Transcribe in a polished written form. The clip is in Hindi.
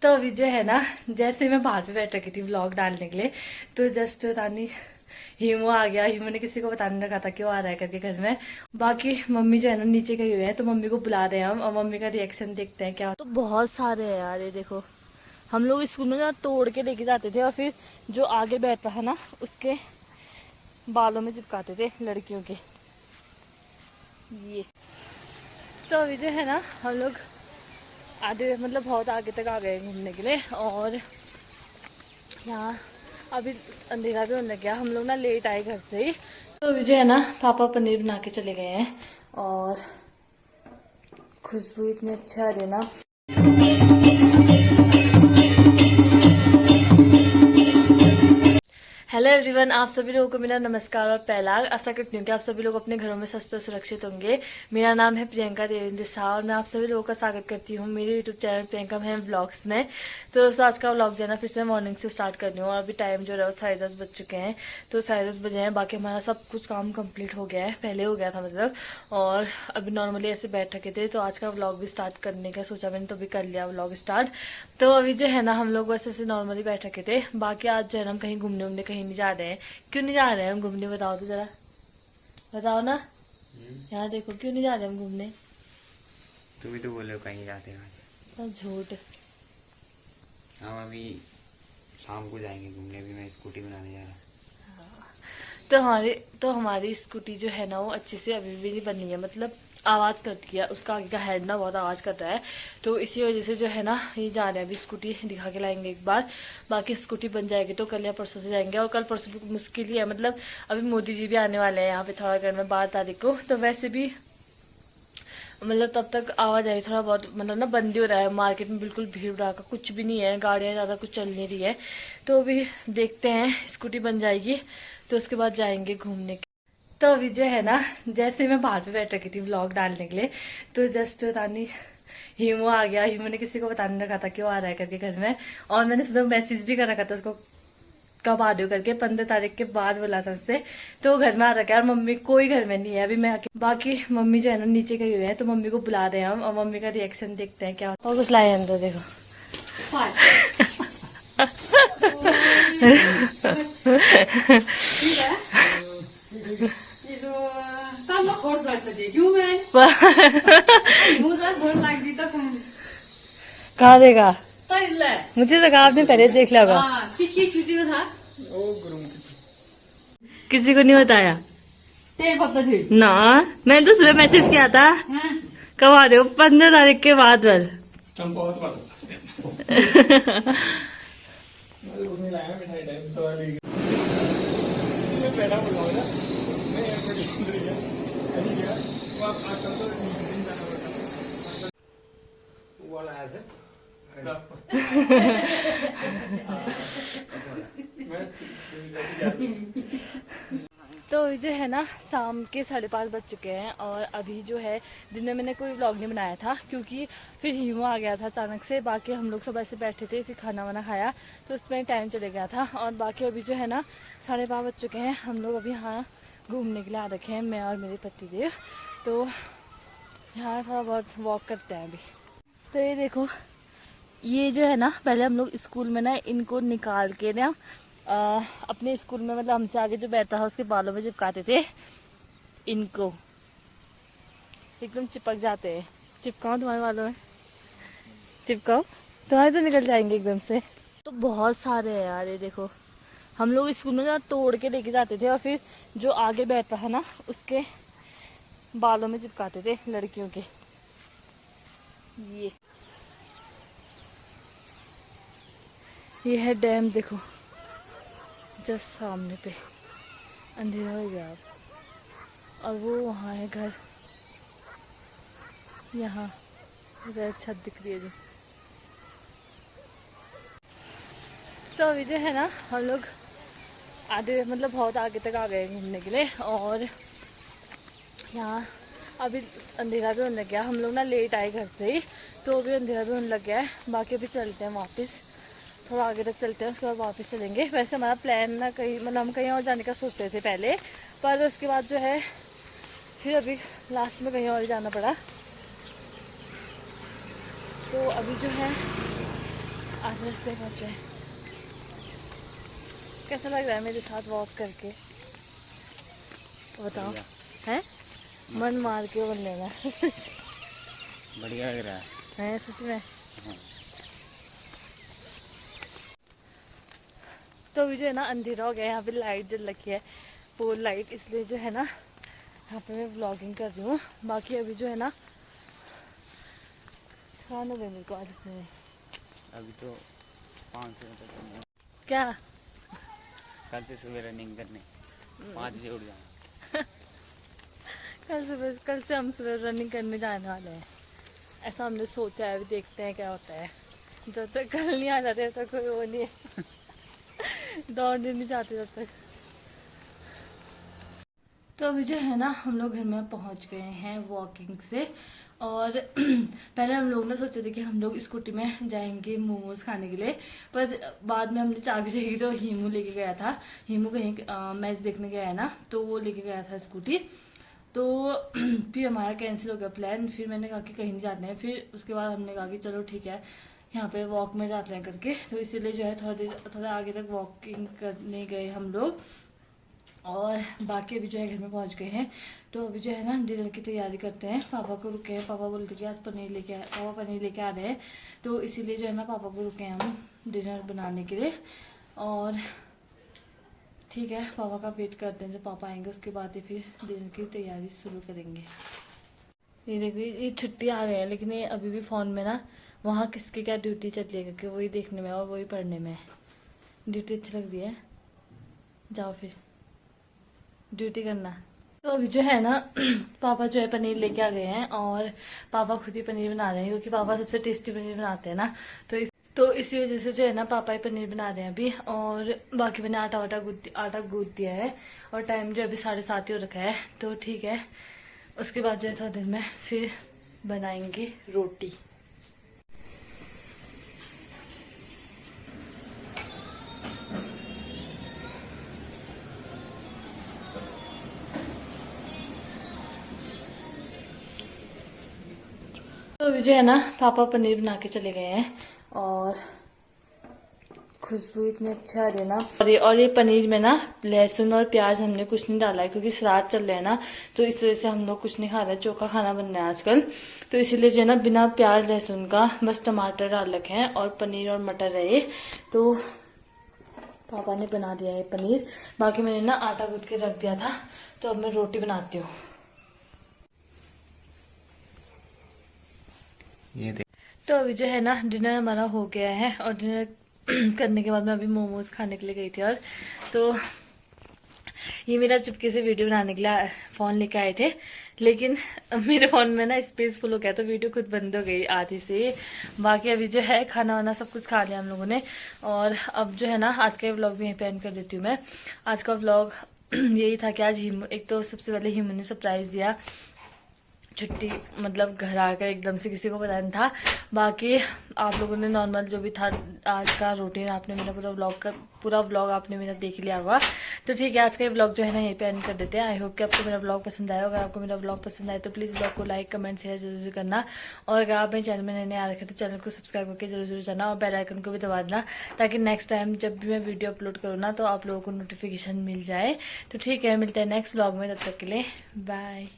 तो अभी जो है ना, जैसे मैं बाहर पे बैठ रखी थी व्लॉग डालने के लिए, तो जस्ट तानी हीमो आ गया। हीमो ने किसी को बताने रखा था कि वो आ रहा है करके घर में। बाकी मम्मी जो है ना नीचे गई हुई है, तो मम्मी को बुला रहे हैं हम और मम्मी का रिएक्शन देखते हैं क्या। तो बहुत सारे हैं यार, ये देखो। हम लोग स्कूल में ना तोड़ के लेके जाते थे और फिर जो आगे बैठता है ना उसके बालों में चिपकाते थे लड़कियों के। ये तो अभी जो है ना हम लोग आधे मतलब बहुत आगे तक आ गए घूमने के लिए, और यहाँ अभी अंधेरा भी होने लग गया। हम लोग ना लेट आए घर से ही। तो अभी जो है ना पापा पनीर बना के चले गए हैं और खुशबू इतनी अच्छा आ रही है ना। हेलो एवरीवन, आप सभी लोगों को मेरा नमस्कार और पहला। आशा करती हूँ कि आप सभी लोग अपने घरों में स्वस्थ और सुरक्षित होंगे। मेरा नाम है प्रियंका देवेंद्र शाह और मैं आप सभी लोगों का स्वागत करती हूँ मेरे यूट्यूब चैनल प्रियंका है व्लॉग्स में। तो आज का व्लॉग जो है ना फिर से मॉर्निंग से स्टार्ट कर रही हूँ और अभी टाइम जो है वो 10:30 बज चुके हैं। तो 10:30 बजे हैं, बाकी हमारा सब कुछ काम कम्प्लीट हो गया है, पहले हो गया था मतलब। और अभी नॉर्मली ऐसे बैठ रखे थे, तो आज का व्लॉग भी स्टार्ट करने का सोचा मैंने, तो भी कर लिया व्लॉग स्टार्ट। तो अभी जो है ना हम लोग बस ऐसे नॉर्मली बैठ रखे थे। बाकी आज जो है ना हम कहीं घूमने उमने कहीं नहीं जा रहे हैं। क्यों नहीं जा रहे हैं हम घूमने, बताओ तो जरा, बताओ ना। यहाँ देखो, क्यों नहीं जा रहे हम घूमने? तुम ही तो बोले हो कहीं जाते हैं। सब झूठ। हम अभी शाम को जाएंगे घूमने, अभी मैं स्कूटी बनाने जा रहा हूँ। तो हमारी स्कूटी जो है ना वो अच्छे से अभी भी नहीं बनी है, मतलब आवाज करती है, उसका आगे का हेड ना बहुत आवाज कर रहा है। तो इसी वजह से जो है ना ये जा रहे हैं, अभी स्कूटी दिखा के लाएंगे एक बार। बाकी स्कूटी बन जाएगी तो कल या परसों से जाएंगे, और कल परसों भी मुश्किल ही है, मतलब अभी मोदी जी भी आने वाले हैं यहाँ पे थोड़ा देर में 12 तारीख को। तो वैसे भी मतलब तब तक आवाजाही थोड़ा बहुत मतलब ना बंद ही हो रहा है। मार्केट में बिल्कुल भीड़ भड़ाका कुछ भी नहीं है, गाड़ियाँ ज़्यादा कुछ चल नहीं रही है। तो अभी देखते हैं, स्कूटी बन जाएगी तो उसके बाद जाएंगे घूमने के। तो अभी जो है ना, जैसे मैं बाहर पे बैठ रखी थी व्लॉग डालने के लिए, तो जस्ट तानी हीमो आ गया। हीमो ने किसी को बताने रखा था कि वो आ रहा है करके घर में, और मैंने सुबह मैसेज भी कर रखा था उसको कब आ रहे हो करके, 15 तारीख के बाद बोला था उससे। तो वो घर में आ रखा है और मम्मी कोई घर में नहीं है अभी, मैं बाकी मम्मी जो है ना नीचे गई हुई है, तो मम्मी को बुला रहे हैं हम और मम्मी का रिएक्शन देखते हैं क्या होता है। और कुछ लाए अंदर देखो। कहाँ देगा? मुझे लगा आपने पहले देख लिया होगा। किसी को नहीं बताया ना, मैंने तो सुबह मैसेज किया था। कब आ रहे हो? 15 तारीख के बाद बस। तो जो है ना शाम के 5:30 बज चुके हैं, और अभी जो है दिन में मैंने कोई व्लॉग नहीं बनाया था क्योंकि फिर हीमो आ गया था अचानक से। बाकी हम लोग सब ऐसे बैठे थे, फिर खाना वाना खाया तो उसमें टाइम चले गया था। और बाकी अभी जो है ना 5:30 बज चुके हैं, हम लोग अभी यहाँ घूमने के लिए आ रखे हैं, मैं और मेरे पतिदेव। तो यहाँ थोड़ा बहुत वॉक करते हैं अभी। तो ये देखो, ये जो है ना पहले हम लोग स्कूल में ना इनको निकाल के ना अपने स्कूल में मतलब हमसे आगे जो बैठता था उसके बालों में चिपकाते थे इनको, एकदम चिपक जाते हैं। चिपकाओ तुम्हारे बालों में, चिपकाओ, तुम्हारे तो निकल जाएंगे एकदम से। तो बहुत सारे हैं यार, ये देखो। हम लोग स्कूल में ना तोड़ के लेके जाते थे और फिर जो आगे बैठता है ना उसके बालों में चिपकाते थे लड़कियों के। ये है डैम, देखो जस्ट सामने पे, अंधेरा हो गया अब। और वो वहाँ है घर, यहाँ उधर छत दिख रही है जो। तो अभी जो है ना हम लोग आधे मतलब बहुत आगे तक आ गए घूमने के लिए, और यहाँ अभी अंधेरा भी होने लग गया। हम लोग ना लेट आए घर से ही, तो अभी अंधेरा भी होने लग गया है। बाकी अभी चलते हैं वापस, थोड़ा आगे तक चलते हैं, उसके बाद वापस चलेंगे। वैसे हमारा प्लान ना कहीं मतलब हम कहीं और जाने का सोचते थे पहले, पर उसके बाद जो है फिर अभी लास्ट में कहीं और जाना पड़ा। तो अभी जो है आधे रास्ते पहुंचे। कैसा लग रहा है मेरे साथ वॉक करके, बताओ। बढ़िया। है मन मार के बोल लेना। बढ़िया लग रहा है सच में। है। तो अभी जो है ना अंधेरा हो गया, यहाँ पे लाइट जल रखी है, पोल लाइट, इसलिए जो है ना यहाँ पे मैं व्लॉगिंग कर रही हूँ। बाकी अभी जो है ना खाना दे मेरे को आज में। अभी तो 500 मीटर करने, क्या कल से सुबह रनिंग करने 5 बजे उठ जाना। कल से हम सुबह रनिंग करने जाने वाले हैं, ऐसा हमने सोचा है। अभी देखते हैं क्या होता है। जब तक कल नहीं आ जाते तब तक कोई वो नहीं है। दौड़ने नहीं जाते जब तक। तो अभी जो है ना हम लोग घर में पहुंच गए हैं वॉकिंग से। और पहले हम लोग ने सोचे थे कि हम लोग स्कूटी में जाएंगे मोमोज खाने के लिए, पर बाद में हमने चाबी देखी तो हीमू लेके गया था। हीमू कहीं मैच देखने गया है ना, तो वो लेके गया था स्कूटी। तो फिर हमारा कैंसिल हो गया प्लान। फिर मैंने कहा कि कहीं नहीं जाते हैं। फिर उसके बाद हमने कहा कि चलो ठीक है यहाँ पे वॉक में जाते हैं करके। तो इसीलिए जो है थोड़ा आगे तक वॉकिंग करने गए हम लोग। और बाकी अभी जो है घर में पहुंच गए हैं। तो अभी जो है ना डिनर की तैयारी करते हैं। पापा को रुके हैं, पापा बोलते कि आज पनीर लेके आए, पापा पनीर लेके आ रहे हैं। तो इसीलिए जो है ना पापा को रुके हैं हम डिनर बनाने के लिए। और ठीक है, पापा का वेट करते हैं, जब पापा आएंगे उसके बाद ही फिर डिनर की तैयारी शुरू करेंगे। ये देखिए ये छुट्टी आ गए हैं, लेकिन ये अभी भी फ़ोन में ना वहाँ किसकी क्या ड्यूटी चल रही है, क्योंकि वही देखने में और वही पढ़ने में। ड्यूटी अच्छी लग रही है, जाओ फिर ड्यूटी करना। तो अभी जो है ना पापा जो है पनीर लेके आ गए हैं, और पापा खुद ही पनीर बना रहे हैं, क्योंकि पापा सबसे टेस्टी पनीर बनाते हैं ना। तो इसी वजह से जो है ना पापा ही पनीर बना रहे हैं अभी। और बाकी मैंने आटा गूंद दिया है, और टाइम जो अभी 7:30 ही हो रखा है। तो ठीक है, उसके बाद जो है थोड़ा देर में फिर बनाएंगे रोटी। तो अभी जो है ना पापा पनीर बना के चले गए हैं, और खुशबू इतनी अच्छा आ रही है ना। और ये पनीर में ना लहसुन और प्याज हमने कुछ नहीं डाला है, क्योंकि श्राद्ध चल रहे हैं ना, तो इस वजह से हम लोग कुछ नहीं खा रहे हैं। चोखा खाना बन रहा है आजकल, तो इसीलिए जो है ना बिना प्याज लहसुन का बस टमाटर डाल रखे हैं, और पनीर और मटर रहे। तो पापा ने बना दिया है पनीर। बाकी मैंने ना आटा गूंथ के रख दिया था, तो अब मैं रोटी बनाती हूँ। ये देख, तो अभी जो है ना डिनर हमारा हो गया है, और डिनर करने के बाद मैं अभी मोमोज खाने के लिए गई थी। और तो ये मेरा चुपके से वीडियो बनाने के लिए फ़ोन लेके आए थे, लेकिन मेरे फ़ोन में ना स्पेस फुल हो गया, तो वीडियो खुद बंद हो गई आधी से। बाकी अभी जो है खाना वाना सब कुछ खा लिया हम लोगों ने। और अब जो है ना आज का व्लॉग भी यहीं पे एंड कर देती हूँ मैं। आज का व्लॉग यही था कि आज एक तो सबसे पहले हीमू ने सरप्राइज़ दिया, छुट्टी मतलब घर आकर एकदम से, किसी को पता नहीं था। बाकी आप लोगों ने नॉर्मल जो भी था आज का रूटीन, आपने मेरा पूरा व्लॉग आपने मेरा देख लिया होगा। तो ठीक है, आज का ये व्लॉग जो है ना यहीं पे एंड कर देते हैं। आई होप कि आपको मेरा व्लॉग पसंद आया होगा। आपको मेरा व्लॉग पसंद आए तो प्लीज़ व्लॉग को लाइक कमेंट शेयर जरूर करना। और अगर आप मेरे चैनल में नए आ रखे तो चैनल को सब्सक्राइब करके जरूर जाना, और बेल आइकन को भी दबा देना, ताकि नेक्स्ट टाइम जब भी मैं वीडियो अपलोड करूँ ना तो आप लोगों को नोटिफिकेशन मिल जाए। तो ठीक है, मिलते हैं नेक्स्ट व्लॉग में, तब तक के लिए बाय।